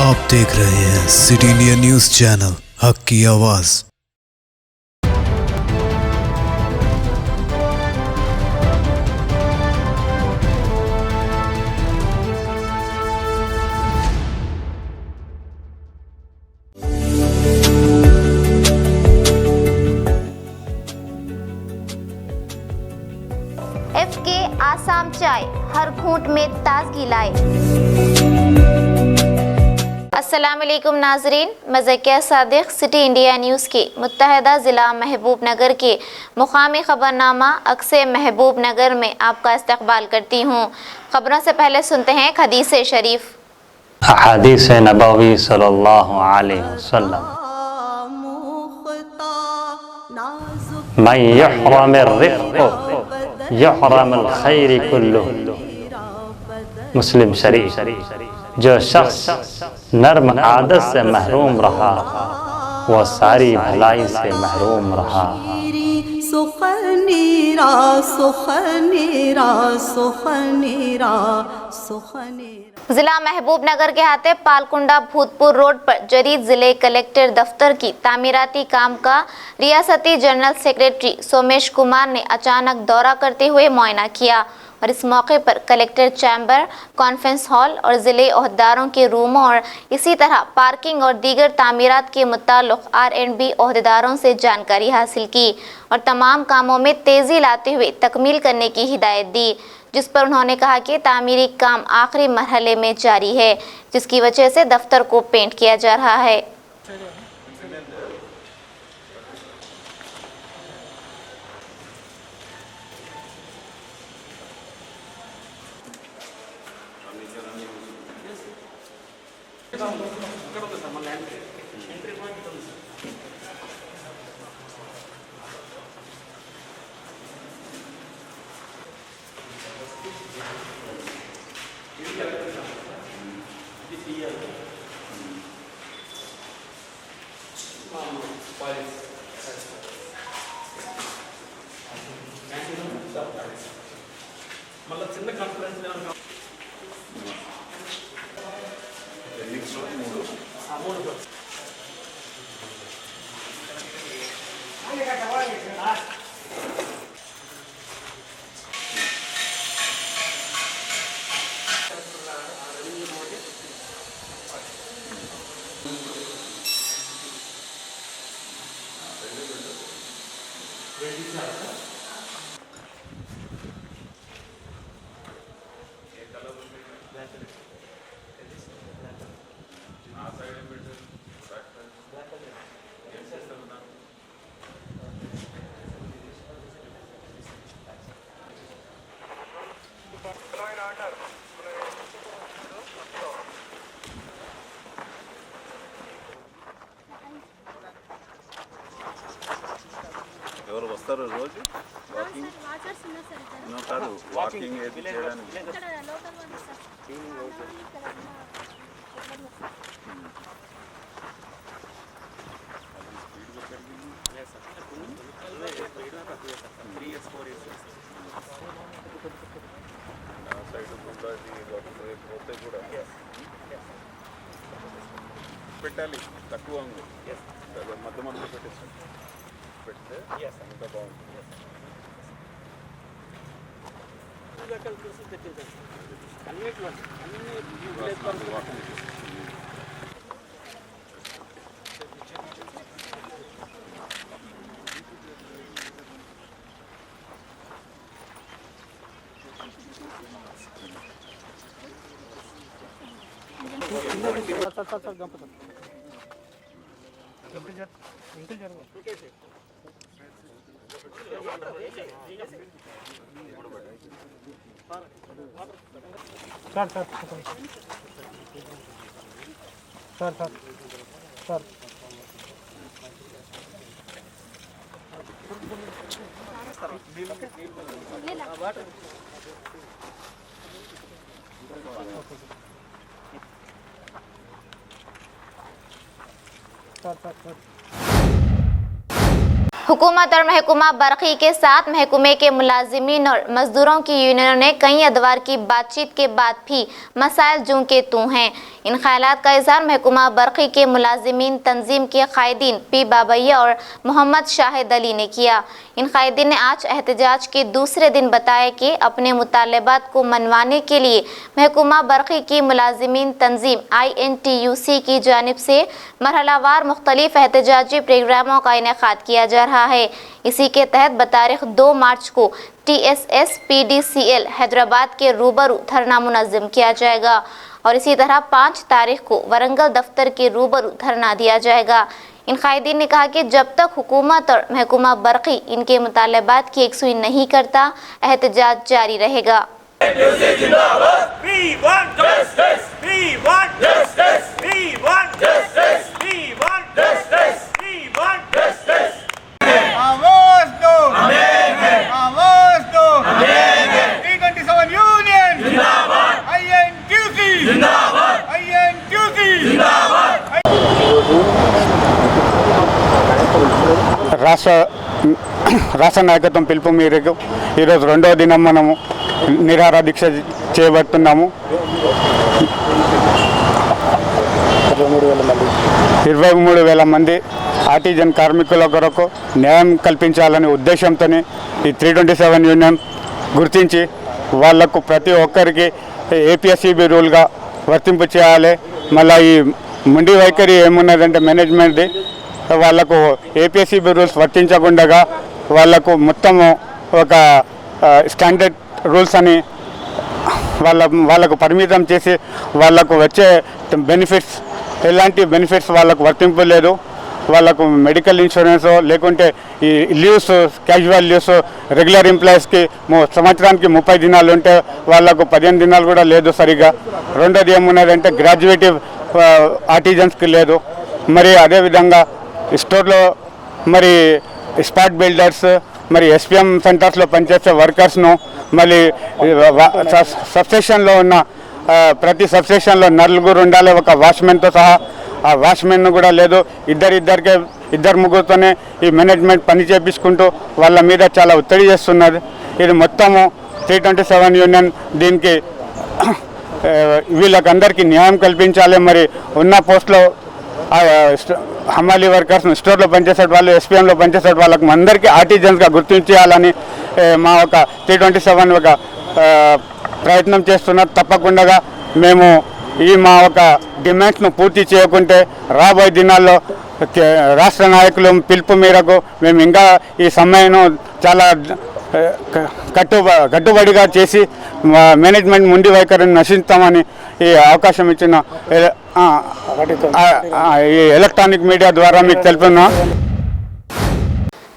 आप देख रहे हैं सिटी इंडिया न्यूज चैनल, हक की आवाज। FK आसाम चाय हर घूंट में ताजगी लाए। अस्सलाम वालेकुम नाजरीन, मैं Zakia Sadiq city India news के मुत्तहदा ज़िला महबूब नगर के मुकामी ख़बरनामा अक्से महबूब नगर में आपका इस्तकबाल करती हूँ। ख़बरों से पहले सुनते हैं एक हदीस शरीफ। हदीस नबवी सल्लल्लाहु अलैहि वसल्लम, मन यहरमिर रिफ़्क़ यहरमुल खैर कुल्लुहु। मुस्लिम शरीफ। जो शख्स नर्म आदत से महरूम रहा वह सारी भलाई से महरूम रहा। जिला महबूब नगर के हाथे पालकुंडा भूतपुर रोड पर जदीद जिले कलेक्टर दफ्तर की तामीराती काम का रियासती जनरल सेक्रेटरी सोमेश कुमार ने अचानक दौरा करते हुए मुआयना किया और इस मौके पर कलेक्टर चैम्बर, कॉन्फ्रेंस हॉल और ज़िले ओहदेदारों के रूमों और इसी तरह पार्किंग और दीगर तामीरात के मुताल्लिक़ R&B ओहदेदारों से जानकारी हासिल की और तमाम कामों में तेज़ी लाते हुए तकमील करने की हिदायत दी, जिस पर उन्होंने कहा कि तामीरी काम आखिरी मरहले में जारी है, जिसकी वजह से दफ्तर को पेंट किया जा रहा है। ఎవరు వస్తారు రోజు వాకింగ్ కాదు వాకింగ్ ఏది చేయడానికి నా సైడ్ కూడా పోతే కూడా పెట్టాలి తక్కువ ఉంది మధ్య మధ్యలో పెట్టేసి పెడితే అంత బాగుంటుంది. हुकूमत और महकमा बरक़ी के साथ महकमे के मुलाजिमीन और मजदूरों की यूनियनों ने कई अदवार की बातचीत के बाद भी मसाइल जूं के तू हैं। इन ख्यालात का इज़हार महकमा बरक़ी के मुलाजिमीन तंजीम के कायदीन पी बाबैया और मोहम्मद शाहिद अली ने किया। इन कायदीन ने आज एहतजाज के दूसरे दिन बताया कि अपने मुतालबात को मनवाने के लिए महकमा बरक़ी की मुलाजिमीन तंजीम INTUC की जानिब से मरहलावार मुख्तलिफ एहतजाजी प्रोग्रामों का इनेकाद किया जा रहा है। इसी के तहत बतारीख 2 मार्च को TSS PDCL हैदराबाद के रूबरू धरना मुनज़्ज़म किया जाएगा और इसी तरह 5 तारीख को वरंगल दफ्तर के रूबरू धरना दिया जाएगा। इन कायदीन ने कहा कि जब तक हुकूमत और महकमा बरक़ी इनके मुतालबात की एकसुई नहीं करता एहतजाज जारी रहेगा। రాష్ట్ర నాయకత్వం పిలుపు మేరకు ఈరోజు రెండవ దినం మనము నిరాహార దీక్ష చేయబడుతున్నాము। 23,000 మంది ఆర్టిజన్ కార్మికుల కొరకు న్యాయం కల్పించాలనే ఉద్దేశంతో ఈ 327 యూనియన్ గుర్తించి వాళ్లకు ప్రతి ఒక్కరికి APSCB రూల్గా వర్తింపు చేయాలి। మళ్ళీ ఈ ముండి వైఖరి ఏమున్నదంటే మేనేజ్మెంట్ది వాళ్ళకు APSCB రూల్స్ వర్తించకుండా వాళ్ళకు మొత్తము ఒక స్టాండర్డ్ రూల్స్ అని వాళ్ళకు పరిమితం చేసి వాళ్ళకు వచ్చే బెనిఫిట్స్ ఎలాంటి బెనిఫిట్స్ వాళ్ళకు వర్తింపు లేదు। వాళ్ళకు మెడికల్ ఇన్సూరెన్స్ లేకుంటే ఈ లీవ్స్ క్యాజువల్ లీవ్స్ రెగ్యులర్ ఎంప్లాయీస్కి సంవత్సరానికి 30 దినాలు ఉంటే వాళ్ళకు 15 దినాలు కూడా లేదు సరిగా। రెండోది ఏమున్నదంటే గ్రాడ్యుయేటివ్ ఆర్టిజన్స్కి లేదు। మరి అదేవిధంగా స్టోర్లో మరి స్పాట్ బిల్డర్స్ మరి SPM సెంటర్స్లో పనిచేసే వర్కర్స్ను మళ్ళీ సబ్స్టేషన్లో ఉన్న ప్రతి సబ్స్టేషన్లో నలుగురు ఉండాలి ఒక వాచ్మెన్తో సహా। ఆ వాచ్మెన్ కూడా లేదు। ఇద్దరు ముగ్గురుతోనే ఈ మేనేజ్మెంట్ పని చేపించుకుంటూ వాళ్ళ మీద చాలా ఒత్తిడి చేస్తున్నది। ఇది మొత్తము 327 యూనియన్ దీనికి వీళ్ళకందరికీ న్యాయం కల్పించాలి। మరి ఉన్న పోస్ట్లో హమాలీ వర్కర్స్ స్టోర్లో పనిచేసే వాళ్ళు SPMలో పనిచేసే వాళ్ళకి అందరికీ ఆర్టిజన్స్గా గుర్తించాలని మా ఒక 327 ఒక ప్రయత్నం చేస్తున్నారు। తప్పకుండా మేము ఈ మా ఒక డిమాండ్స్ను పూర్తి చేయకుంటే రాబోయే దినాల్లో రాష్ట్ర నాయకులు పిలుపు మేరకు మేము ఇంకా ఈ సమ్మెను చాలా కట్టుబడిగా చేసి మేనేజ్మెంట్ ముండి వైఖరిని నశిస్తామని ఈ అవకాశం ఇచ్చిన ఈ ఎలక్ట్రానిక్ మీడియా ద్వారా మీకు తెలుపుతున్నా।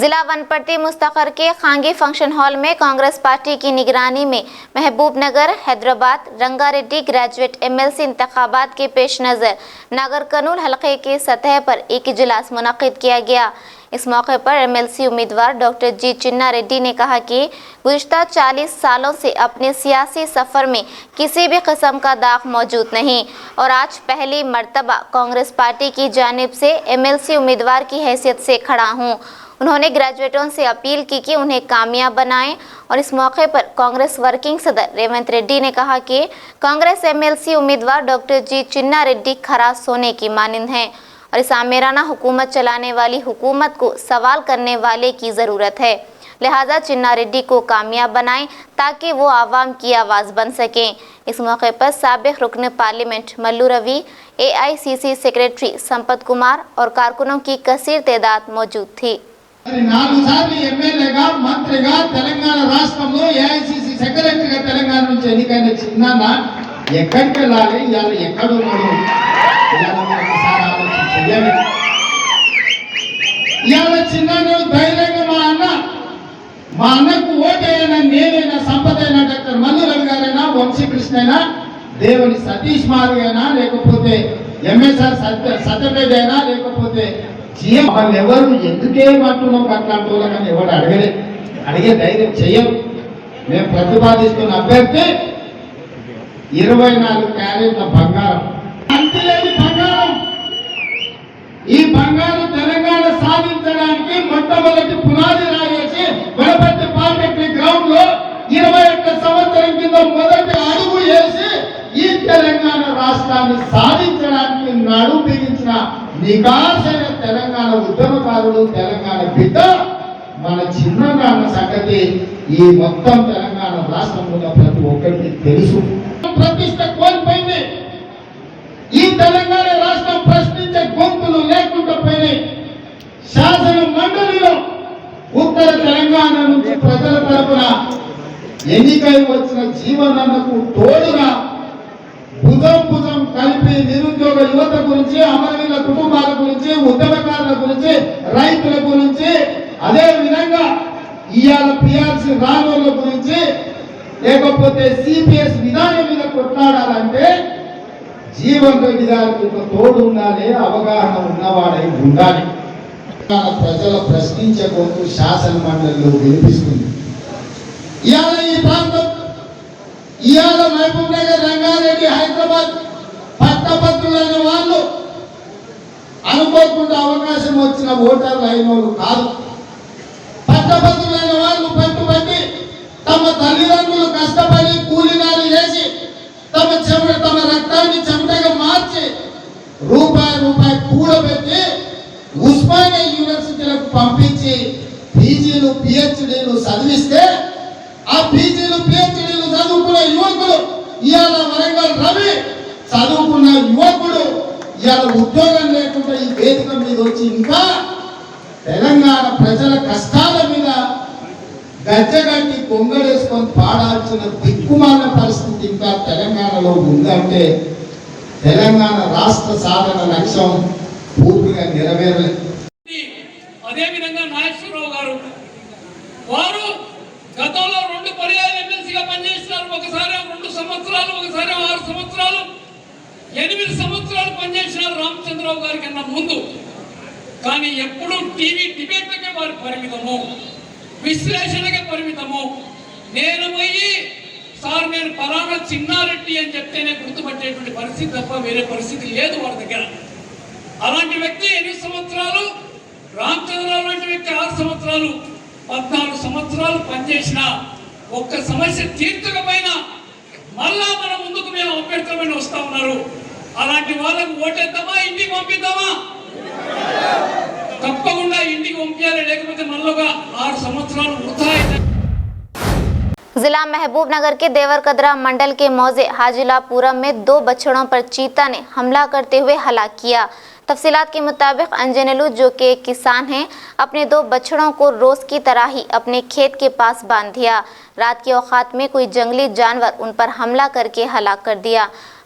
जिला वनपट्टी मुस्तकर के खांगी फंक्शन हॉल में कांग्रेस पार्टी की निगरानी में महबूब नगर हैदराबाद रंगारेड्डी ग्रेजुएट MLC इंतखाबात के पेश नज़र नगर कनूल हलके के सतह पर एक इजलास मुनक़िद किया गया। इस मौके पर MLC उम्मीदवार डॉक्टर जी चिन्ना रेड्डी ने कहा कि गुज़िश्ता 40 सालों से अपने सियासी सफ़र में किसी भी किस्म का दाग मौजूद नहीं और आज पहली मर्तबा कांग्रेस पार्टी की जानिब से MLC उम्मीदवार की हैसियत से खड़ा हूँ। उन्होंने ग्रेजुएटों से अपील की कि उन्हें कामयाब बनाएं और इस मौके पर कांग्रेस वर्किंग सदर रेवंत रेड्डी ने कहा कि कांग्रेस MLC उम्मीदवार डॉक्टर जी चिन्ना रेड्डी खरा सोने की मानिंद हैं और इस आमेराना हुकूमत चलाने वाली हुकूमत को सवाल करने वाले की ज़रूरत है। लिहाजा चिन्ना रेड्डी को कामयाब बनाएं ताकि वो आवाम की आवाज़ बन सकें। इस मौके पर साबिक रुकन parliament Mallu Ravi, AICC secretary Sampath Kumar और कारकुनों की कसीर तादाद मौजूद थी। 4 సార్లు ఎమ్మెల్యేగా మంత్రిగా తెలంగాణ రాష్ట్రంలో AICC సెక్రటరీగా తెలంగాణ నుంచి ఎన్నికైన చిన్నాన్న ఎక్కడికి వెళ్ళాలి, ఇవాళ ఎక్కడున్నాడు ఒకసారి ఆలోచించాలి। ఇవాళ చిన్నాన్న ధైర్యంగా మా అన్నకు ఓటైనా నేనైనా సంపదైనా డాక్టర్ మల్లు రవి గారైనా వంశీకృష్ణ అయినా దేవుని సతీష్ మాధవ్ అయినా లేకపోతే MSR సత్యపేట అయినా లేకపోతే వాళ్ళు ఎవరు ఎందుకేమంటున్నాం అట్లాంటి వాళ్ళని ఎవరు అడిగే ధైర్యం చెయ్యరు। మేము ప్రతిపాదిస్తున్న అభ్యర్థి 24 క్యారెట్ల బంగారం, అంతులేని బంగారం। ఈ బంగారు తెలంగాణ సాధించడానికి మొట్టమొదటి రాష్ట్రాన్ని సాధించడానికి నడుం బిగించిన నికాసైన తెలంగాణ ఉద్యమకారుడు, తెలంగాణ బిడ్డ మన చిన్నగా అన్న సంగతి ఈ మొత్తం తెలంగాణ రాష్ట్రంలో ఉన్న ప్రతి ఒక్కరికి తెలుసు. ప్రతిష్ట కోల్పోయింది. ఈ తెలంగాణ రాష్ట్రం ప్రశ్నించే గొంతులు లేకుండా పోయినాయి. శాసన మండలిలో ఉత్తర తెలంగాణ నుంచి ప్రజల తరపున ఎన్నికై వచ్చిన జీవనన్నకు తోడుగా భుజం కలిపి నిరుద్యోగ యువత గురించి, అమరవీరుల కుటుంబాల గురించి, ఉద్యమకారుల గురించి, రైతుల గురించి, అదే విధంగా ఇవాళ పిఆర్సీ రానోళ్ళ గురించి, లేకపోతే సిపిఎస్ విధానం మీద కొట్లాడాలంటే జీవన్ రెడ్డి గారికి ఒక తోడు ఉండాలి, అవగాహన ఉన్నవాడై ఉండాలి. ప్రజల ప్రశ్నించే గొంతు శాసన మండలిలో వినిపిస్తుంది. ఇవాళ ఈ ప్రాంతం, ఇవాళ మహబూబ్ నగర్, రంగారెడ్డి, హైదరాబాద్ పట్టభద్రులైన వాళ్ళు అనుకోకుండా అవకాశం వచ్చిన ఓటర్లు అయినోళ్ళు కాదు. పట్టభద్రులైన వాళ్ళు పట్టుబట్టి తమ తల్లిదండ్రులు కష్టపడి కూలీనాలు చేసి తమ రక్తాన్ని చెమటగా మార్చి రూపాయి కూడబెట్టి ఉస్మానియా యూనివర్సిటీలకు పంపించి పీజీలు పిహెచ్డీలు చదివిస్తే ఆ పీజీలు పిహెచ్డీలు చదువుకున్న యువకులు ఇవాళ వరంగల్ రవి చదువుకున్న యువకుడు ఇవాళ ఉద్యోగం లేకుండా ఈ వేదిక మీద వచ్చి ఇంకా తెలంగాణ ప్రజల కష్టాల మీద గజ్జగట్టి కొంగడేసుకొని పాడాల్సిన దిక్కుమాల పరిస్థితి ఇంకా తెలంగాణలో ఉందంటే తెలంగాణ రాష్ట్ర సాధన లక్ష్యం పూర్తిగా నెరవేరలేదు. అదేవిధంగా నాగేశ్వరరావు గారు వారు గతంలో 2 పర్యాయాలు ఎమ్మెల్సీగా పనిచేసినారు. ఒకసారి 2 సంవత్సరాలు, ఒకసారి 6 సంవత్సరాలు, 8 సంవత్సరాలు పనిచేసినారు రామచంద్రరావు గారి కన్నా ముందు. కానీ ఎప్పుడు టీవీ డిబేట్లకే వారి పరిమితము, విశ్లేషణకే పరిమితము. నేను పోయి సార్ నేను పలానా చిన్నారెడ్డి అని చెప్తేనే గుర్తుపట్టేటువంటి పరిస్థితి తప్ప వేరే పరిస్థితి లేదు వారి దగ్గర. అలాంటి వ్యక్తి 8 సంవత్సరాలు, రామచంద్రరావు లాంటి వ్యక్తి 6 సంవత్సరాలు, 14 సంవత్సరాలు పనిచేసిన ఒక్క సమస్య తీర్చకపోయినా మళ్ళా మన ముందుకు మేము అంబేద్కర్ వస్తా ఉన్నారు. అలాంటి వాళ్ళకు ఓటేద్దామా, ఇంటికి పంపిద్దామా? తప్పకుండా ఇంటికి పంపించాలి, లేకపోతే మళ్ళీ 6 సంవత్సరాలు వృధా అయితే. जिला महबूब नगर के देवरकदरा मंडल के मौजे हाजिलापुरम में 2 बछड़ों पर चीता ने हमला करते हुए हलाक किया। तफसीलात के मुताबिक अंजनेलू जो कि एक किसान हैं, अपने 2 बछड़ों को रोज की तरह ही अपने खेत के पास बांध दिया। रात के औकात में कोई जंगली जानवर उन पर हमला करके हलाक कर दिया।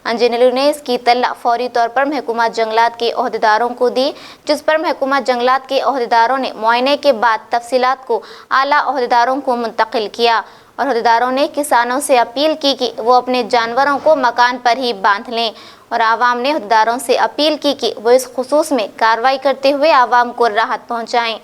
अंजनेलू ने इसकी इत्तला फौरी तौर पर महकूमा जंगलात के ओहदेदारों को दी, जिस पर महकूमा जंगलात के ओहदेदारों ने मुआयने के बाद तफसीलात को आला ओहदेदारों को मुंतकिल किया और ओहदेदारों ने किसानों से अपील की कि वो अपने जानवरों को मकान पर ही बांध लें और आवाम ने ओहदेदारों से अपील की कि वो इस खुसूस में कार्रवाई करते हुए आवाम को राहत पहुँचाएँ।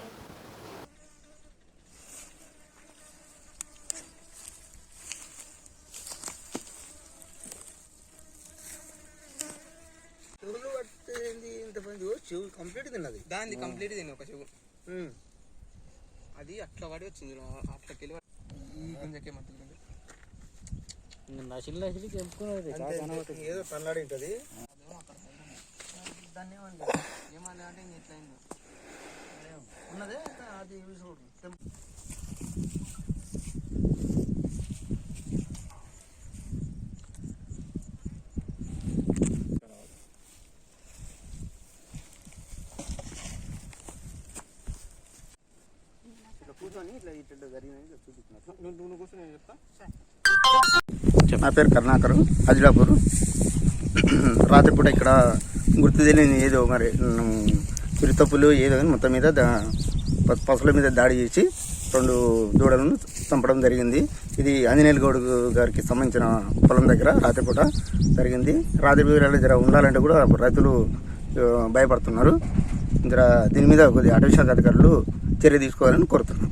కంప్లీట్ తిన్నది, దాన్ని కంప్లీట్ తిని ఒక చెవు అది అట్లా పడి వచ్చింది. అట్లకెళ్ళి ఈ గుంజకే మధ్య ఏదో తల్లాడి ఉంటుంది. దాన్ని ఏమన్నా అంటే ఇట్లా ఉన్నదే అది నా పేరు కరుణాకర్, ఆదిలాపూర్. రాత్రిపూట ఇక్కడ గుర్తు తెలియని ఏదో మరి చిరుతప్పులు ఏదో మొత్తం మీద పశువుల మీద దాడి చేసి 2 దూడలను చంపడం జరిగింది. ఇది ఆంజనేయుల గౌడ్ గారికి సంబంధించిన పొలం దగ్గర రాత్రిపూట జరిగింది. రాత్రి వేళ జర ఉండాలంటే కూడా రైతులు భయపడుతున్నారు. జర దీని మీద కొద్దిగా అటవీ శాఖ అధికారులు చర్య తీసుకోవాలని కోరుతున్నాను.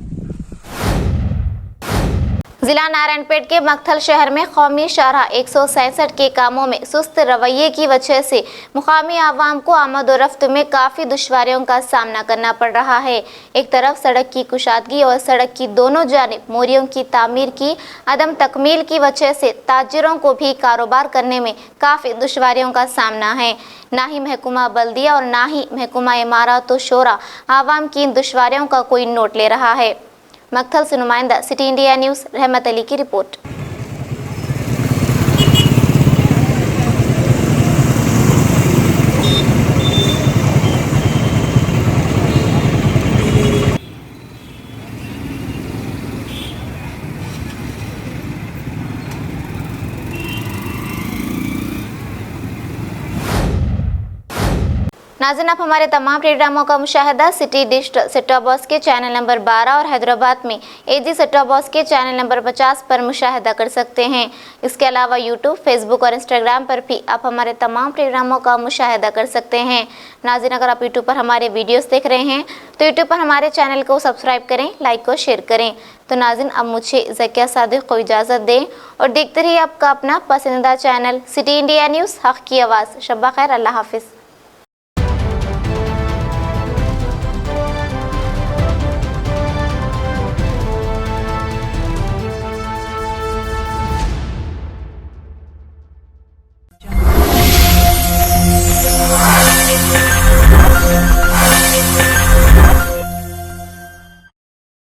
जिला नारायणपेट के मक्थल शहर में कौमी शाहराह 167 के कामों में सुस्त रवैये की वजह से मुकामी आवाम को आमद-ओ-रफ्त में काफ़ी दुश्वारियों का सामना करना पड़ रहा है। एक तरफ सड़क की कुशादगी और सड़क की दोनों जानिब मोरियों की तामीर की अदम तकमील की वजह से ताजिरों को भी कारोबार करने में काफ़ी दुश्वारियों का सामना है। ना ही महकुमा बल्दिया और ना ही महकुमा इमारत व शोरा आवाम की इन दुश्वारियों का कोई नोट ले रहा है। मक्थल से नुमाइंदा सिटी इंडिया न्यूज़ रहमत अली की रिपोर्ट। नाज़रीन, आप हमारे तमाम प्रोग्रामों का मुशाहिदा city digital set top box के चैनल नंबर 12 और हैदराबाद में एजी सेट टॉप बॉक्स के चैनल नंबर 50 पर मुशाहिदा कर सकते हैं। इसके अलावा यूट्यूब, फेसबुक और इंस्टाग्राम पर भी आप हमारे तमाम प्रोग्रामों का मुशाहिदा कर सकते हैं। नाज़रीन, अगर आप यूट्यूब पर हमारे वीडियोस देख रहे हैं तो यूट्यूब पर हमारे चैनल को सब्सक्राइब करें, लाइक और शेयर करें। तो नाज़रीन, अब मुझे ज़किया सादिक को इजाज़त दें और देखते रहिए आपका अपना पसंदीदा चैनल सिटी इंडिया न्यूज़, हक़ की आवाज़। शब्बा खैर, अल्लाह हाफिज़।